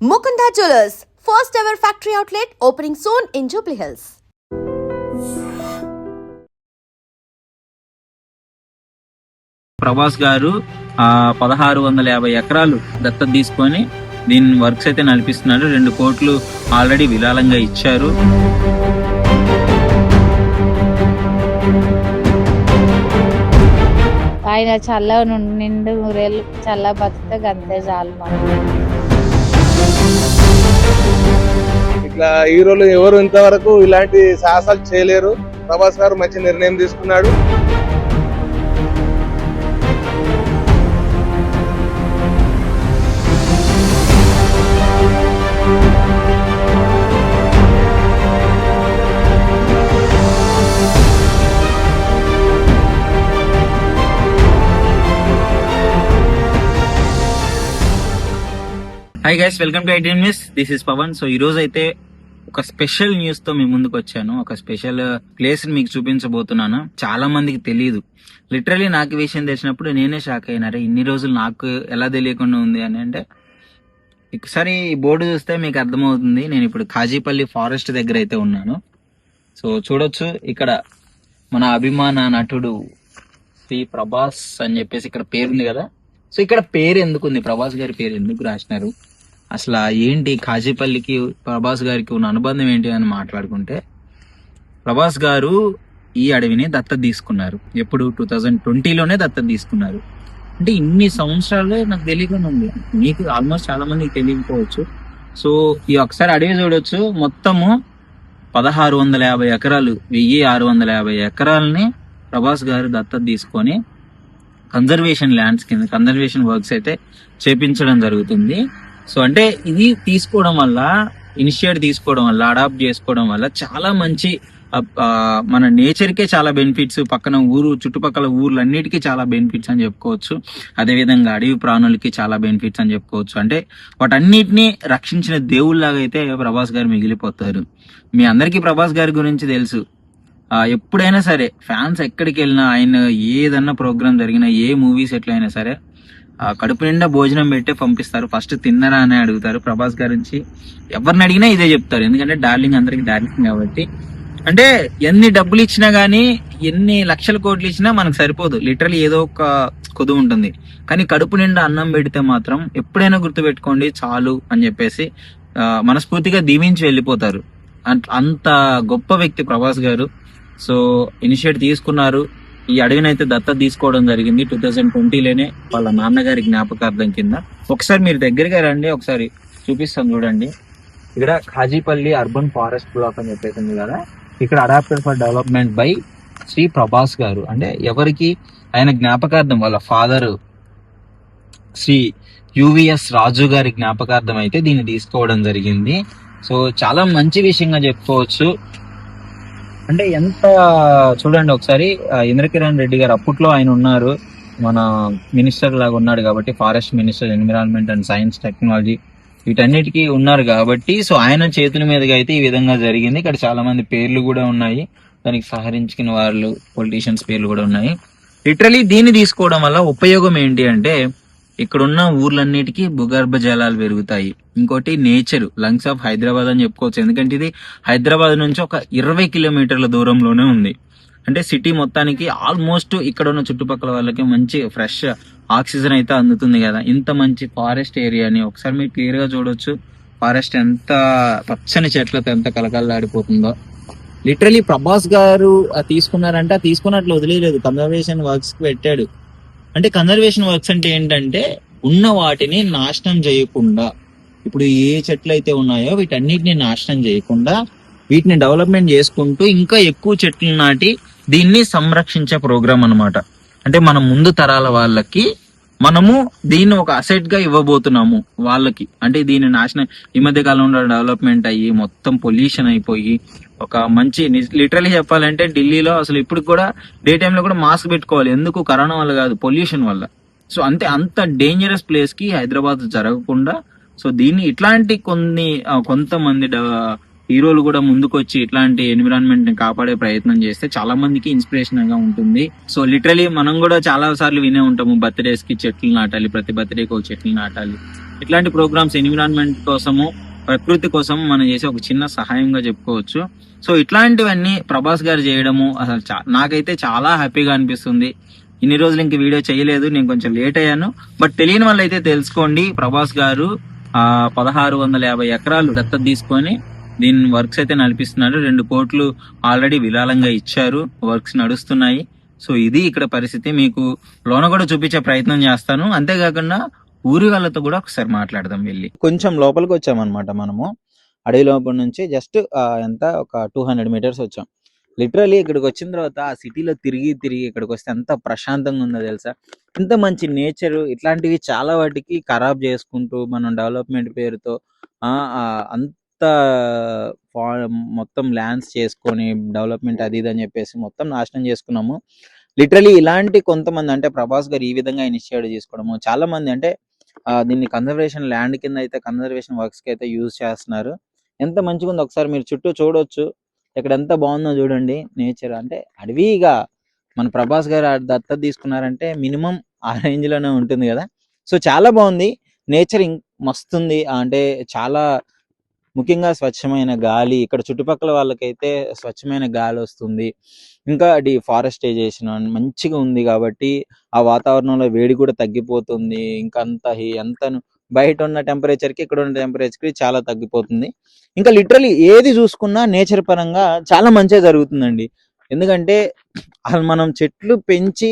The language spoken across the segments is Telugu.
Mukunda Jewellers, first ever factory outlet opening soon in Jubilee Hills. Prabhas గారు 1650 ఎకరాలు దత్తత తీసుకొని దీని వర్క్స్ అయితే నడిపిస్తున్నారు. 2 కోట్లు ఆల్రెడీ విరాళంగా ఇచ్చారు. ఆయన చల్ల నిండు నూరేళ్ళు చల్ల బతికితే గంతే చాలు. ఇట్లా హీరోలు ఎవరు ఇంతవరకు ఇలాంటి సాహసాలు చేయలేరు. ప్రభాస్ గారు మంచి నిర్ణయం తీసుకున్నాడు. Hi guys, welcome to ITN news. This is Pavan. So ఈ రోజు అయితే ఒక స్పెషల్ న్యూస్ తో మీ ముందుకు వచ్చాను. ఒక స్పెషల్ ప్లేస్ ని మీకు చూపించబోతున్నాను. చాలా మందికి తెలియదు. లిటరలీ నాకు విషయం తెలిసినప్పుడు నేనే షాక్ అయినారే, ఇన్ని రోజులు నాకు ఎలా తెలియకుండా ఉంది అని. అంటే ఒకసారి ఈ బోర్డు చూస్తే మీకు అర్థమవుతుంది. నేను ఇప్పుడు కాజీపల్లి ఫారెస్ట్ దగ్గర అయితే ఉన్నాను. సో చూడొచ్చు, ఇక్కడ మన అభిమాన నటుడు శ్రీ ప్రభాస్ అని చెప్పేసి ఇక్కడ పేరుంది కదా. సో ఇక్కడ పేరు ఎందుకు ఉంది, ప్రభాస్ గారి పేరు ఎందుకు రాసినారు, అసలు ఏంటి, కాజీపల్లికి ప్రభాస్ గారికి ఉన్న అనుబంధం ఏంటి అని మాట్లాడుకుంటే, ప్రభాస్ గారు ఈ అడవిని దత్తత తీసుకున్నారు. ఎప్పుడు 2020లోనే దత్తత తీసుకున్నారు. అంటే ఇన్ని సంవత్సరాలు నాకు తెలియకుండా ఉంది. మీకు ఆల్మోస్ట్ చాలా మందికి తెలియకపోవచ్చు. సో ఈ ఒకసారి అడవి చూడొచ్చు. మొత్తము 1650 ఎకరాలు, 1650 ఎకరాలని ప్రభాస్ గారు దత్తత తీసుకొని కన్జర్వేషన్ ల్యాండ్స్ కింద కన్జర్వేషన్ వర్క్స్ అయితే చేపించడం జరుగుతుంది. సో అంటే ఇది తీసుకోవడం వల్ల, ఇనిషియేట్ తీసుకోవడం వల్ల, అడాప్ట్ చేసుకోవడం వల్ల చాలా మంచి మన నేచర్కే చాలా బెనిఫిట్స్, పక్కన చుట్టుపక్కల ఊర్లన్నిటికీ చాలా బెనిఫిట్స్ అని చెప్పుకోవచ్చు. అదేవిధంగా అడవి ప్రాణులకి చాలా బెనిఫిట్స్ అని చెప్పుకోవచ్చు. అంటే వాటన్నిటిని రక్షించిన దేవుళ్ళలాగా అయితే ప్రభాస్ గారు మిగిలిపోతారు. మీ అందరికీ ప్రభాస్ గారి గురించి తెలుసు. ఎప్పుడైనా సరే ఫ్యాన్స్ ఎక్కడికి వెళ్ళినా, ఆయన ఏదన్నా ప్రోగ్రామ్ జరిగినా, ఏ మూవీస్ ఎట్లయినా సరే కడుపు నిండా భోజనం పెట్టే పంపిస్తారు. ఫస్ట్ తిన్నరా అని అడుగుతారు. ప్రభాస్ గారి నుంచి ఎవరిని అడిగినా ఇదే చెప్తారు. ఎందుకంటే డార్లింగ్, అందరికి డార్లింగ్ కాబట్టి. అంటే ఎన్ని డబ్బులు ఇచ్చినా గానీ, ఎన్ని లక్షల కోట్లు ఇచ్చినా మనకు సరిపోదు. లిటరలీ ఏదో ఒక కొద్దు ఉంటుంది. కానీ కడుపు నిండా అన్నం పెడితే మాత్రం ఎప్పుడైనా గుర్తుపెట్టుకోండి చాలు అని చెప్పేసి మనస్ఫూర్తిగా దీవించి వెళ్ళిపోతారు. అంత గొప్ప వ్యక్తి ప్రభాస్ గారు. సో ఇనిషియేట్ తీసుకున్నారు. ఈ అడవిని అయితే దత్తత తీసుకోవడం జరిగింది 2020లోనే, వాళ్ళ నాన్నగారి జ్ఞాపకార్థం కింద. ఒకసారి మీరు దగ్గరగా రండి, ఒకసారి చూపిస్తాను చూడండి. ఇక్కడ కాజీపల్లి అర్బన్ ఫారెస్ట్ బ్లాక్ అని చెప్పేసింది కదా. ఇక్కడ adapted for development by Shri Prabhas గారు. అంటే ఎవరికి, ఆయన జ్ఞాపకార్థం, వాళ్ళ ఫాదర్ శ్రీ యువిఎస్ రాజు గారి జ్ఞాపకార్థం అయితే దీన్ని తీసుకోవడం జరిగింది. సో చాలా మంచి విషయంగా చెప్పుకోవచ్చు. అంటే ఎంత చూడండి ఒకసారి, ఇంద్రకిరణ్ రెడ్డి గారు అప్పట్లో ఆయన ఉన్నారు, మన మినిస్టర్ లాగా ఉన్నాడు కాబట్టి, forest minister, environment and science technology వీటన్నిటికీ ఉన్నారు కాబట్టి. సో ఆయన చేతుల మీదుగా అయితే ఈ విధంగా జరిగింది. ఇక్కడ చాలా మంది పేర్లు కూడా ఉన్నాయి, దానికి సహకరించిన వాళ్ళు పొలిటీషియన్స్ పేర్లు కూడా ఉన్నాయి. లిటరలీ దీన్ని తీసుకోవడం వల్ల ఉపయోగం ఏంటి అంటే, ఇక్కడున్న ఊర్లన్నిటికీ భూగర్భ జలాలు పెరుగుతాయి. ఇంకోటి నేచర్, లంగ్స్ ఆఫ్ హైదరాబాద్ అని చెప్పుకోవచ్చు. ఎందుకంటే ఇది హైదరాబాద్ నుంచి ఒక 20 కిలోమీటర్ల దూరంలోనే ఉంది. అంటే సిటీ మొత్తానికి ఆల్మోస్ట్ ఇక్కడ ఉన్న చుట్టుపక్కల వాళ్ళకి మంచి ఫ్రెష్ ఆక్సిజన్ అయితే అందుతుంది కదా. ఇంత మంచి ఫారెస్ట్ ఏరియాని ఒకసారి మీరు క్లియర్ గా చూడొచ్చు. ఫారెస్ట్ ఎంత పచ్చని చెట్లతో ఎంత కలకలలాడిపోతుందో. లిటరలీ ప్రభాస్ గారు తీసుకున్నారంటే తీసుకున్నట్లు వదిలేదు, కన్జర్వేషన్ వర్క్స్ కి పెట్టాడు. అంటే కన్జర్వేషన్ వర్క్స్ అంటే ఏంటంటే, ఉన్న వాటిని నాశనం చేయకుండా, ఇప్పుడు ఏ చెట్లు అయితే ఉన్నాయో వీటన్నిటిని నాశనం చేయకుండా వీటిని డెవలప్మెంట్ చేసుకుంటూ ఇంకా ఎక్కువ చెట్లు నాటి దీన్ని సంరక్షించే ప్రోగ్రామ్ అన్నమాట. అంటే మన ముందు తరాల వాళ్ళకి మనము దీన్ని ఒక అసెట్ గా ఇవ్వబోతున్నాము వాళ్ళకి. అంటే దీని నాశనం ఈ మధ్య కాలంలో డెవలప్మెంట్ అయ్యి మొత్తం పొల్యూషన్ అయిపోయి ఒక మంచి, లిటరలీ చెప్పాలంటే ఢిల్లీలో అసలు ఇప్పుడు కూడా డే టైంలో కూడా మాస్క్ పెట్టుకోవాలి. ఎందుకు? కరోనా వల్ల కాదు, పొల్యూషన్ వల్ల. సో అంత డేంజరస్ ప్లేస్ కి హైదరాబాద్ జరగకుండా, సో దీన్ని ఇట్లాంటి కొంతమంది హీరోలు కూడా ముందుకు వచ్చి ఇట్లాంటి ఎన్విరాన్మెంట్ ని కాపాడే ప్రయత్నం చేస్తే చాలా మందికి ఇన్స్పిరేషన్ గా ఉంటుంది. సో లిటరలీ మనం కూడా చాలా సార్లు వినే ఉంటాము, బర్త్డేస్ కి చెట్లు నాటాలి, ప్రతి బర్త్డేకి ఒక చెట్లు నాటాలి. ఇట్లాంటి ప్రోగ్రామ్స్ ఎన్విరాన్మెంట్ కోసము, ప్రకృతి కోసం మనం చేసే ఒక చిన్న సహాయంగా చెప్పుకోవచ్చు. సో ఇట్లాంటివన్నీ ప్రభాస్ గారు చేయడము అసలు నాకైతే చాలా హ్యాపీగా అనిపిస్తుంది. ఇన్ని రోజులు ఇంక వీడియో చేయలేదు, నేను కొంచెం లేట్ అయ్యాను. బట్ తెలియని వాళ్ళు అయితే తెలుసుకోండి, ప్రభాస్ గారు 1650 ఎకరాలు దత్తత తీసుకొని దీని వర్క్స్ అయితే నడిపిస్తున్నాడు. 2 కోట్లు ఆల్రెడీ విరాళంగా ఇచ్చారు, వర్క్స్ నడుస్తున్నాయి. సో ఇది ఇక్కడ పరిస్థితి. మీకు లోన కూడా చూపించే ప్రయత్నం చేస్తాను. అంతేకాకుండా ఊరి వాళ్ళతో కూడా ఒకసారి మాట్లాడదాం వెళ్ళి. కొంచెం లోపలికి వచ్చామన్నమాట మనము. అడవి లోపల నుంచి జస్ట్ ఎంత ఒక 200 మీటర్స్ వచ్చాం. లిటరలీ ఇక్కడికి వచ్చిన తర్వాత ఆ సిటీలో తిరిగి ఇక్కడికి వస్తే ఎంత ప్రశాంతంగా ఉందో తెలుసా. ఇంత మంచి నేచర్ ఇట్లాంటివి చాలా వాటికి ఖరాబ్ చేసుకుంటూ మనం డెవలప్మెంట్ పేరుతో అంత మొత్తం ల్యాండ్స్ చేసుకొని డెవలప్మెంట్ అది ఇది అని చెప్పేసి మొత్తం నాశనం చేసుకున్నాము. లిటరలీ ఇలాంటి కొంతమంది అంటే ప్రభాస్ గారు ఈ విధంగా ఇనిషియేటివ్ తీసుకోవడము, చాలా మంది అంటే దీన్ని కన్జర్వేషన్ ల్యాండ్ కింద అయితే కన్జర్వేషన్ వర్క్స్ కి అయితే యూజ్ చేస్తున్నారు. ఎంత మంచిగా ఉందో ఒకసారి మీరు చుట్టూ చూడొచ్చు. ఇక్కడ ఎంత బాగుందో చూడండి నేచర్. అంటే అడవిగా మన ప్రభాస్ గారు దత్తత తీసుకున్నారంటే మినిమం ఆ రేంజ్ లోనే ఉంటుంది కదా. సో చాలా బాగుంది నేచర్, మస్తుంది. అంటే చాలా ముఖ్యంగా స్వచ్ఛమైన గాలి, ఇక్కడ చుట్టుపక్కల వాళ్ళకైతే స్వచ్ఛమైన గాలి వస్తుంది. ఇంకా డిఫారెస్టైజేషన్ మంచిగా ఉంది కాబట్టి ఆ వాతావరణంలో వేడి కూడా తగ్గిపోతుంది. ఇంకా అంత బయట ఉన్న టెంపరేచర్ కి ఇక్కడ ఉన్న టెంపరేచర్ కి చాలా తగ్గిపోతుంది. ఇంకా లిటరలీ ఏది చూసుకున్నా నేచర్ పరంగా చాలా మంచిగా జరుగుతుందండి. ఎందుకంటే అసలు మనం చెట్లు పెంచి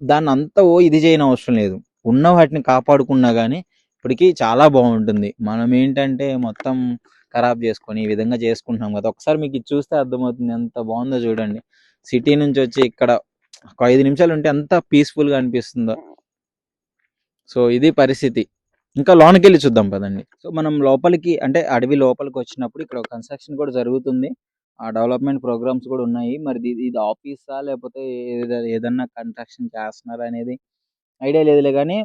దాన్ని అంతా ఇది చేయని అవసరం లేదు. ఉన్న వాటిని కాపాడుకున్నా గానీ ఇప్పటికీ చాలా బాగుంటుంది. మనం ఏంటంటే మొత్తం ఖరాబ్ చేసుకొని ఈ విధంగా చేసుకుంటున్నాం కదా. ఒకసారి మీకు ఇది చూస్తే అర్థమవుతుంది ఎంత బాగుందో చూడండి. సిటీ నుంచి వచ్చి ఇక్కడ ఒక 5 నిమిషాలు ఉంటే ఎంత పీస్ఫుల్ గా అనిపిస్తుందో. సో ఇది పరిస్థితి. ఇంకా లోనకి వెళ్ళి చూద్దాం పదండి. సో మనం లోపలికి అంటే అడవి లోపలికి వచ్చినప్పుడు ఇక్కడ కన్స్ట్రక్షన్ కూడా జరుగుతుంది. ఆ డెవలప్మెంట్ ప్రోగ్రామ్స్ కూడా ఉన్నాయి. మరి ఇది ఆఫీసా లేకపోతే ఏదన్నా కన్స్ట్రక్షన్ చేస్తున్నారా అనేది ఐడియా లేదులే కానీ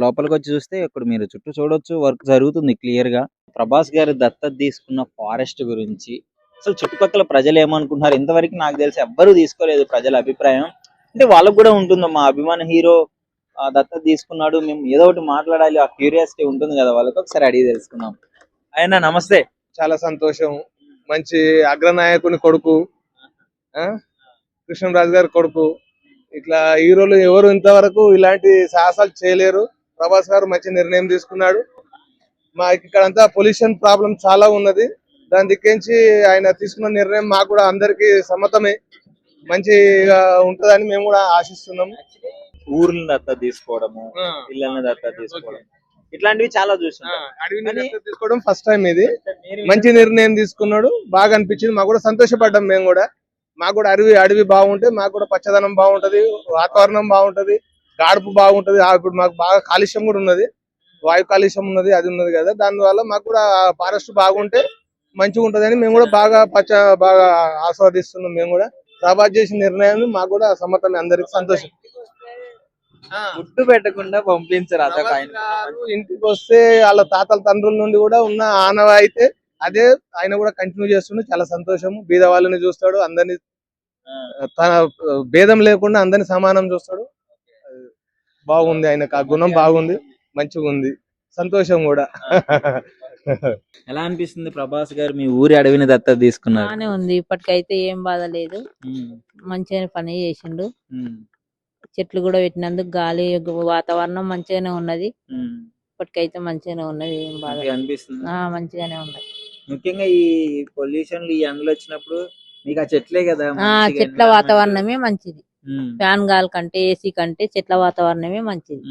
లోపలికి వచ్చి చూస్తే ఇక్కడ మీరు చుట్టూ చూడొచ్చు, వర్క్ జరుగుతుంది క్లియర్ గా. ప్రభాస్ గారు దత్తత తీసుకున్న ఫారెస్ట్ గురించి అసలు చుట్టుపక్కల ప్రజలు ఏమనుకుంటున్నారు ఇంతవరకు నాకు తెలిసి ఎవ్వరూ తీసుకోలేదు. ప్రజల అభిప్రాయం అంటే వాళ్ళకు కూడా ఉంటుంది, మా అభిమాన హీరో దత్తత తీసుకున్నాడు, మేము ఏదో ఒకటి మాట్లాడాలి, ఆ క్యూరియాసిటీ ఉంటుంది కదా వాళ్ళకి. ఒకసారి అడిగి తెలుసుకుందాం. ఆయన నమస్తే. చాలా సంతోషం. మంచి అగ్రనాయకుని కొడుకు, కృష్ణరాజు గారి కొడుకు. ఇట్లా హీరోలు ఎవరు ఇంతవరకు ఇలాంటి సాహసాలు చేయలేరు. ప్రభాస్ గారు మంచి నిర్ణయం తీసుకున్నాడు. మాకు ఇక్కడంతా పొల్యూషన్ ప్రాబ్లం చాలా ఉన్నది. దాని దిక్కించి ఆయన తీసుకున్న నిర్ణయం మాకు కూడా అందరికి సమ్మతమే, మంచిగా ఉంటదని మేము కూడా ఆశిస్తున్నాము. ఊర్లను దత్తత తీసుకోవడము, ఇళ్ళని దత్తత తీసుకోవడం ఇట్లాంటివి చాలా చూసాం. అడవిని దత్తత తీసుకోవడం ఫస్ట్ టైం. ఇది మంచి నిర్ణయం తీసుకున్నాడు, బాగా అనిపించింది. మాకు కూడా సంతోషపడ్డాం. మేము కూడా మాకు కూడా అడవి బాగుంటే మాకు కూడా పచ్చదనం బాగుంటది, వాతావరణం బాగుంటది, గాడుపు బాగుంటది. ఇప్పుడు మాకు బాగా కాలుష్యం కూడా ఉన్నది, వాయు కాలుష్యం ఉన్నది, అది ఉన్నది కదా. దానివల్ల మాకు కూడా ఫారెస్ట్ బాగుంటే మంచిగా ఉంటది అని మేము కూడా బాగా ఆస్వాదిస్తున్నాం. మేము కూడా ప్రభాస్ చేసిన నిర్ణయాన్ని మాకు కూడా సమ్మతమే, అందరికి సంతోషం. గుడ్డు పెట్టకుండా పంపించరు. ఇంటికి వస్తే వాళ్ళ తాతల తండ్రుల నుండి కూడా ఉన్న ఆనవాయితే అదే ఆయన కూడా కంటిన్యూ చేస్తుండే. చాలా సంతోషము. బీద వాళ్ళని చూస్తాడు, అందరినీ తన భేదం లేకుండా అందరిని సమానం చూస్తాడు. బాగుంది, ఆయనకు ఆ గుణం బాగుంది, మంచిగా ఉంది, సంతోషం కూడా. ఎలా అనిపిస్తుంది ప్రభాస్ గారు మీ ఊరి అడవిని దత్తత తీసుకున్నారు? బానే ఉంది, ఇప్పటికైతే ఏం బాధ లేదు. మంచిగానే పని చేసిండు. చెట్లు కూడా పెట్టినందుకు గాలి వాతావరణం మంచిగానే ఉన్నది. ఇప్పటికైతే మంచిగానే ఉన్నది, ఏం బాధ అనిపిస్తుంది. మంచిగానే ఉన్నది. ముఖ్యంగా ఈ పొల్యూషన్ ఈ ఎండలు వచ్చినప్పుడు మీకు ఆ చెట్లే కదా, చెట్ల వాతావరణమే మంచిది. ఫ్యాన్ గాలి కంటే ఏసీ కంటే చెట్ల వాతావరణమే మంచిది.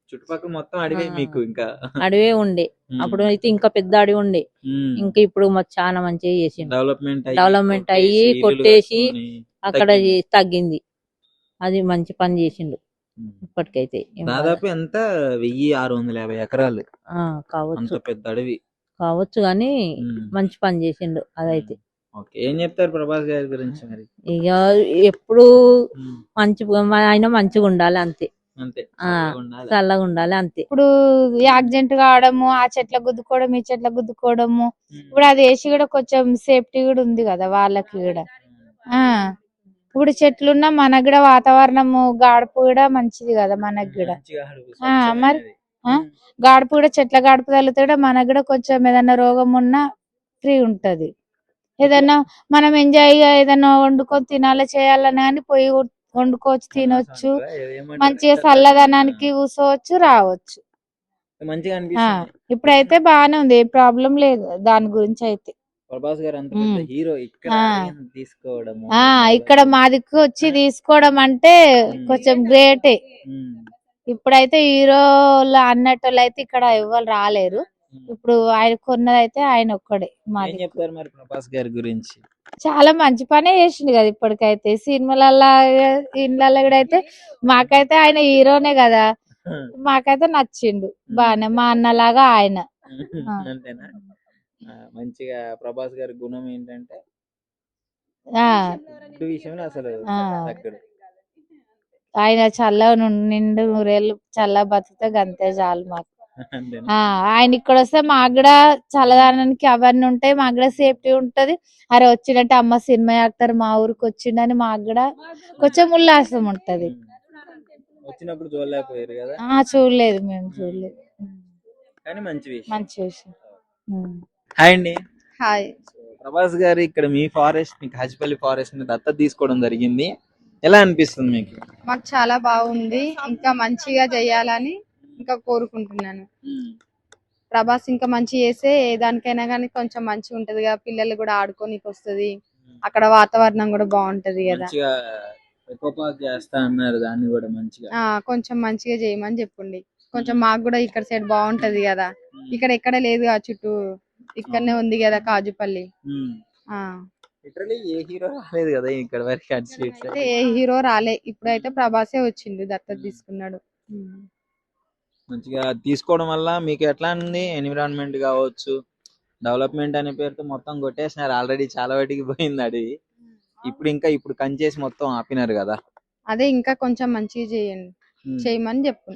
చుట్టుపక్కల మొత్తం అడవే, మీకు ఇంకా అడవే ఉండే. అప్పుడు అయితే ఇంకా పెద్ద అడవి ఉండే, ఇంకా ఇప్పుడు చాలా మంచిగా చేసిండు. డెవలప్మెంట్ అయ్యి కొట్టేసి అక్కడ తగ్గింది. అది మంచి పని చేసిండు. ఇప్పటికైతే దాదాపు ఎంత 1650 ఎకరాలు కావచ్చు, పెద్ద అడవి కావచ్చు గాని మంచి పని చేసిండు అదైతే. ఏం చెప్తారు ప్రభాస్ గారి గురించి మరి? ఇక ఎప్పుడు ఆయన మంచిగా ఉండాలి అంతే, చల్లగా ఉండాలి అంతే. ఇప్పుడు యాక్సిడెంట్ కావడము, ఆ చెట్ల గుద్దుకోవడం, ఈ చెట్ల గుద్దుకోవడము, ఇప్పుడు అది వేసి కూడా కొంచెం సేఫ్టీ కూడా ఉంది కదా వాళ్ళకి కూడా. ఇప్పుడు చెట్లున్నా మనకు కూడా వాతావరణము గాడుపు కూడా మంచిది కదా మనకు కూడా. మరి గాడుపు కూడా చెట్ల గాడుపు తగులుతాడు, మనకు కూడా కొంచెం ఏదైనా రోగం ఉన్నా ఫ్రీ ఉంటది. ఏదైనా మనం ఎంజాయ్ గా ఏదైనా వండుకొని తినాలి చేయాలని కానీ పోయి వండుకోవచ్చు, తినొచ్చు, మంచిగా చల్లదనానికి కూర్చోవచ్చు, రావచ్చు. మంచిగా అనిపిస్తుంది. ఇప్పుడైతే బాగానే ఉంది, ఏ ప్రాబ్లం లేదు దాని గురించి అయితే. ప్రభాస్ గారు అంత పెద్ద హీరో ఇక్కడ తీసుకోవడం, ఇక్కడ మా దిక్కు వచ్చి తీసుకోవడం అంటే కొంచెం గ్రేటే. ఇప్పుడైతే హీరోలు అన్నట్టు అయితే ఇక్కడ ఎవరు రాలేరు. ఇప్పుడు ఆయన కొన్నదైతే ఆయన ఒక్కడే. చెప్తారు మరి ప్రభాస్ గారి గురించి? చాలా మంచి పనే చేసిండు కదా ఇప్పటికైతే. సినిమాలలో ఇళ్ళల్లో కూడా అయితే మాకైతే ఆయన హీరోనే కదా, మాకైతే నచ్చిండు బానే, మా అన్నలాగా ఆయన. అంతేనా? మంచిగా ప్రభాస్ గారి గుణం ఏంటంటే విషయంలో అసలు ఆయన చల్ల నిండు నూరేళ్ళు చల్ల బతికితే గంతే చాలు మాకు. ఆయన ఇక్కడ వస్తే మాకు కూడా చల్లదానానికి అవన్నీ ఉంటాయి, మాకు కూడా సేఫ్టీ ఉంటది. అరే వచ్చినట్టు అమ్మ సినిమా యాక్టర్ మా ఊరికి వచ్చిండని మాకు కూడా కొంచెం ఉల్లాసం ఉంటది. వచ్చినప్పుడు చూడలేకపోయారు కదా? చూడలేదు, మేము చూడలేదు. కానీ మంచి విషయం. హాయ్ అండి. హాయ్. ప్రభాస్ గారు ఇక్కడ మీ ఫారెస్ట్, మీ కాజిపల్లి ఫారెస్ట్ ని దత్తత తీసుకోవడం జరిగింది, ఎలా అనిపిస్తుంది మీకు? మాకు చాలా బాగుంది, ఇంకా మంచిగా చేయాలని ఇంకా కోరుకుంటున్నాను. ప్రభాస్ ఇంకా మంచి చేస్తే ఏ దానికైనా కానీ కొంచెం మంచిగా ఉంటది కదా, పిల్లలు కూడా ఆడుకోనికి వస్తది, అక్కడ వాతావరణం కూడా బాగుంటది కదా. చేస్తా అన్నారు, దాన్ని కూడా మంచిగా కొంచెం మంచిగా చేయమని చెప్పండి. కొంచెం మాకు కూడా ఇక్కడ సైడ్ బాగుంటది కదా, ఇక్కడ ఎక్కడ లేదు కదా, చుట్టూ ఇక్కడనే ఉంది కదా కాజుపల్లి. ఏ హీరో రాలేదు కదా ఇక్కడ వరకు, అయితే ఏ హీరో రాలే, ఇప్పుడైతే ప్రభాసే వచ్చిండు, దత్తత తీసుకున్నాడు. మంచిగా తీసుకోవడం వల్ల మీకు ఎట్లా ఉంది? ఎన్విరాన్మెంట్ కావచ్చు, డెవలప్మెంట్ అనే పేరుతో మొత్తం కొట్టేసినారు ఆల్రెడీ, చాలా వాటికి పోయింది అడవి. ఇప్పుడు కంచేసి మొత్తం ఆపినారు కదా, అదే ఇంకా కొంచెం మంచిగా చేయండి, చేయమని చెప్పు.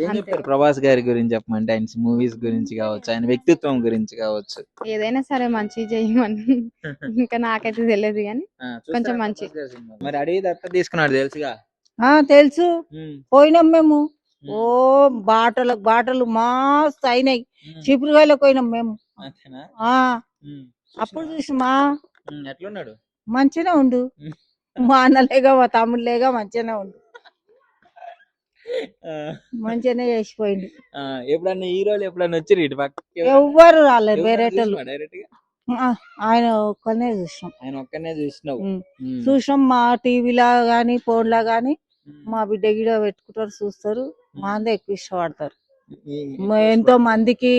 ఏం చెప్తారు ప్రభాస్ గారి గురించి చెప్పమంటే? ఆయన మూవీస్ గురించి కావచ్చు, ఆయన వ్యక్తిత్వం గురించి కావచ్చు, ఏదైనా సరే మంచిగా చేయమని. ఇంకా నాకైతే తెలియదు కానీ కొంచెం మంచి. మరి అడవి దత్తత తీసుకున్నాడు తెలుసుగా? తెలుసు, పోయినాం మేము. ఓ బాటలు మస్తు అయినాయి, చిపురుగాయలకు పోయినాం మేము. అప్పుడు చూసిమా ఎట్లున్నాడు? మంచిగా ఉండు, మా అన్నలేగా మా తమ్ముళ్ళేగా మంచిగానే ఉండు, మంచిగానే చేసిపోయిండు. ఎప్పుడన్నా హీరోలు ఎప్పుడన్నా వచ్చి ఇటు పక్క ఎవ్వరు రాలేదు, వేరేటోళ్ళు. ఆయన ఒక్కనే చూసినాం. ఆయన ఒక్కనే చూసినావు? చూసినాం, మా టీవీలా గాని ఫోన్లా గాని మా బిడ్డ గిడ పెట్టుకుంటారు, చూస్తారు, మా అందే ఎక్కువ ఇష్టపడతారు. ఎంతో మందికి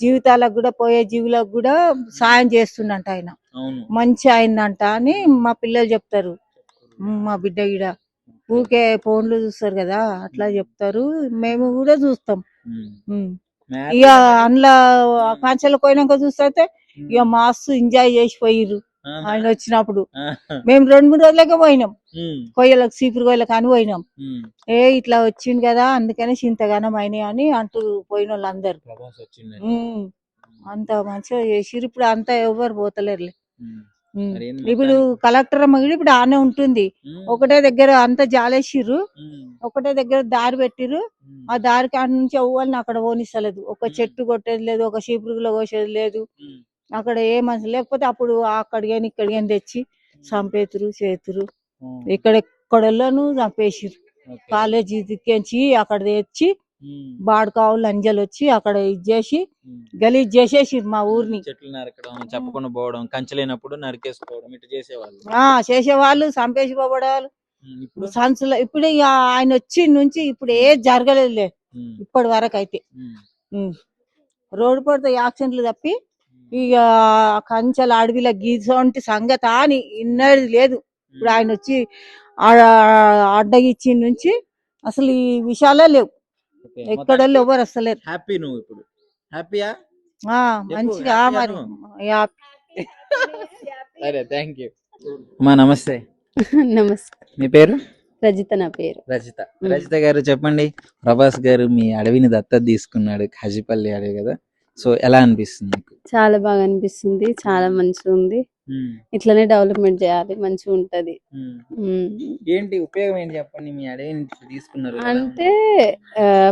జీవితాలకు కూడా, పోయే జీవులకు కూడా సాయం చేస్తుండంట ఆయన, మంచి అయిందంట అని మా పిల్లలు చెప్తారు. మా బిడ్డ గిడ ఊకే ఫోన్లు చూస్తారు కదా, అట్లా చెప్తారు, మేము కూడా చూస్తాం. ఇక అందులో కాంచెలు పోయినాక చూస్తే ఇక మస్తు ఎంజాయ్ చేసిపోయిర్రు ఆయన వచ్చినప్పుడు. మేము 2-3 రోజులకే పోయినాం, కొయ్యలకు సీపురు కొయ్యలకు అని పోయినాం. ఇట్లా వచ్చింది కదా అందుకని చింతగానం అయినాయి అని అంటూ పోయిన వాళ్ళు అందరు. అంత మంచిగా చేసిర్రు, ఇప్పుడు అంతా ఎవరు పోతలేరులే. ఇప్పుడు కలెక్టర్ అమ్మ కూడా ఇప్పుడు ఆనే ఉంటుంది, ఒకటే దగ్గర అంతా జాలేసిర్రు, ఒకటే దగ్గర దారి పెట్టిర్రు. ఆ దారి కాడ నుంచి అవ్వాలని అక్కడ పోనిస్తలేదు, ఒక చెట్టు కొట్టేది లేదు, ఒక చీపురుగులో కోసేది లేదు, అక్కడ ఏ మనిషి లేకపోతే అప్పుడు అక్కడికని ఇక్కడికని తెచ్చి చంపేతురు చేతురు. ఇక్కడెక్కడను చంపేసిర్రు, కాలేజీ దిక్కించి అక్కడ తెచ్చి బాడుకావులు లంజలు వచ్చి అక్కడ ఇచ్చేసి గలీజ్ చేసేసిర్రు మా ఊరిని. చెట్లు నరకడం, చెప్పకుండా పోవడం, కంచలేనప్పుడు నరికేసుకోవడం ఇట్లా చేసేవాళ్ళు. చేసేవాళ్ళు, చంపేసి పోవడాలు సంచులు. ఇప్పుడు ఆయన వచ్చి నుంచి ఇప్పుడు ఏ జరగలేదులే ఇప్పటి వరకు అయితే. రోడ్డు పడితే యాక్సిడెంట్లు తప్పి ఇక కంచెల అడవిలో గీసంటి సంగతి అని ఇన్నది లేదు. ఇప్పుడు ఆయన వచ్చి అడ్డగిచ్చి నుంచి అసలు ఈ విషయాలే లేవు, ఎక్కడ ఎవరు వస్తలేరు. హ్యాపీ? నువ్వు ఇప్పుడు హ్యాపీయా? మంచిగా మరి. సరే, థ్యాంక్ యూ అమ్మా. నమస్తే. నమస్తే. మీ పేరు? రజిత. నా పేరు రజిత. రజిత గారు చెప్పండి, ప్రభాస్ గారు మీ అడవిని దత్తత తీసుకున్నాడు, కాజిపల్లి అడవి కదా, సో ఎలా అనిపిస్తుంది మీకు? చాలా బాగా అనిపిస్తుంది, చాలా మంచిగా ఉంది. ఇట్లనే డెవలప్మెంట్ చేయాలి, మంచిగా ఉంటది. ఉమ్. ఏంటి ఉపయోగం ఏంటి చెప్పండి, మీ అడవిని తీసుకున్నారు ఎలా అంటే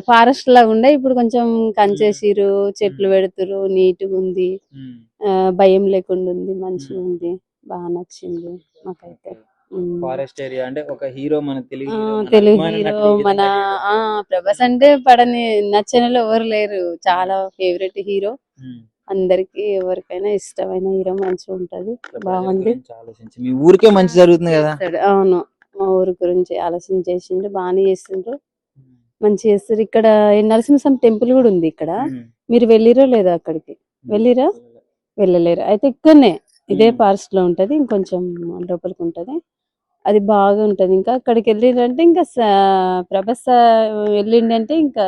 ఫారెస్ట్ లాగా ఉండే, ఇప్పుడు కొంచెం కంచేసిరు, చెట్లు పెడుతురు, నీట్గా ఉంది, భయం లేకుండా ఉంది, మంచిగా ఉంది, బాగా నచ్చింది మాకైతే. ఫారెస్ట్ ఏరియా అంటే ఒక హీరో, మన తెలుగు హీరో, మన తెలుగు అభిమాన హీరో నటుడు ఈ మన విధంగా ప్రభాస్ అంటే పడని నచ్చని వాళ్ళు ఎవరు లేరు, చాలా ఫేవరెట్ హీరో. అందరికి ఎవరికైనా ఇష్టమైన హీరో, మంచిగా ఉంటది, బాగుంది. గురించి ఆలోచించి మీ ఊరికే మంచి జరుగుతుంది కదా. చేస్తాడు, అవును. మా ఊరి గురించి ఆలోచన చేసిండ్రు, బాగానే చేసిండ్రు, మంచి చేస్తారు. ఇక్కడ నరసింహస్వామి టెంపుల్ కూడా ఉంది ఇక్కడ. మీరు వెళ్ళిరో లేదా అక్కడికి? వెళ్ళిరా? వెళ్ళలేరు అయితే. ఇక్కడనే ఇదే ఫారెస్ట్ లో ఉంటది, ఇంకొంచెం లోపలికి ఉంటది. అది బాగా ఉంటది. ఇంకా అక్కడికి వెళ్ళిరంటే ఇంకా ప్రభాస్ వెళ్ళిండంటే ఇంకా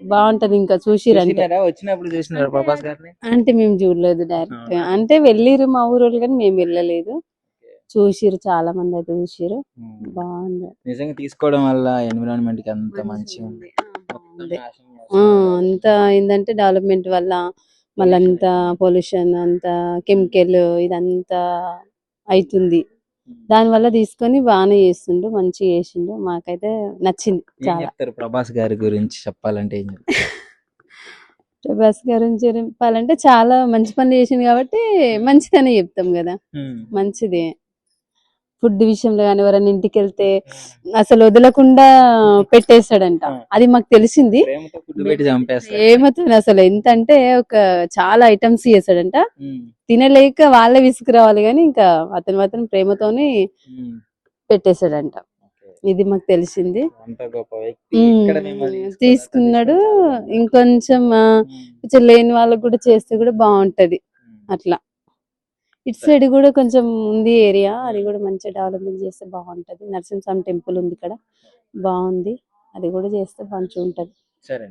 బాగుంటది. ఇంకా చూసిరంటే చూసినారా? వచ్చినప్పుడు చూసినారా ప్రభాస్ గారిని? అంటే మేము చూడలేదు డైరెక్ట్, అంటే వెళ్ళిరు మా ఊరోళ్ళు కానీ మేము వెళ్ళలేదు. చూసిరు, చాలా మంది అయితే చూసిరు, బాగుంది. నిజంగా తీసుకోవడం వల్ల ఎన్విరాన్మెంట్ కి అంత మంచిగా ఉంది. బాగుంది. అంత ఏంటంటే డెవలప్మెంట్ వల్ల మళ్ళీ అంతా పొల్యూషన్, అంతా కెమికల్ ఇదంతా అవుతుంది. దాని వల్ల తీసుకొని బాగానే చేస్తుండు, మంచిగా చేసిండు, మాకైతే నచ్చింది ఏం చాలా. చెప్తారు ప్రభాస్ గారి గురించి చెప్పాలంటే ఏం చెప్తారు? ప్రభాస్ గురించి చెప్పాలంటే చాలా మంచి పనులు చేసింది కాబట్టి మంచిదనే చెప్తాం కదా, మంచిదే. ఫుడ్ విషయంలో కానీ ఎవరైనా ఇంటికి వెళ్తే అసలు వదలకుండా పెట్టేస్తాడంట, అది మాకు తెలిసింది. ప్రేమతో ఫుడ్ పెట్టి చంపేస్తారు. ఏమవుతుంది అసలు, ఎంత అంటే ఒక చాలా ఐటమ్స్ చేస్తాడంట, తినలేక వాళ్ళే విసుకురావాలి కానీ ఇంకా అతను మాత్రం ప్రేమతోని పెట్టేశాడంట, ఇది మాకు తెలిసింది. అంత గొప్ప వ్యక్తి ఇక్కడ మిమ్మల్ని తీసుకున్నాడు. ఇంకొంచెం కొంచెం లేని వాళ్ళకి కూడా చేస్తే కూడా బాగుంటది అట్లా. ఇటు సైడ్ కూడా కొంచెం ఉంది ఏరియా, అది కూడా మంచిగా డెవలప్మెంట్ చేస్తే బాగుంటది. నరసింహస్వామి టెంపుల్ ఉంది ఇక్కడ, బాగుంది, అది కూడా చేస్తే మంచిగా ఉంటది. సరే.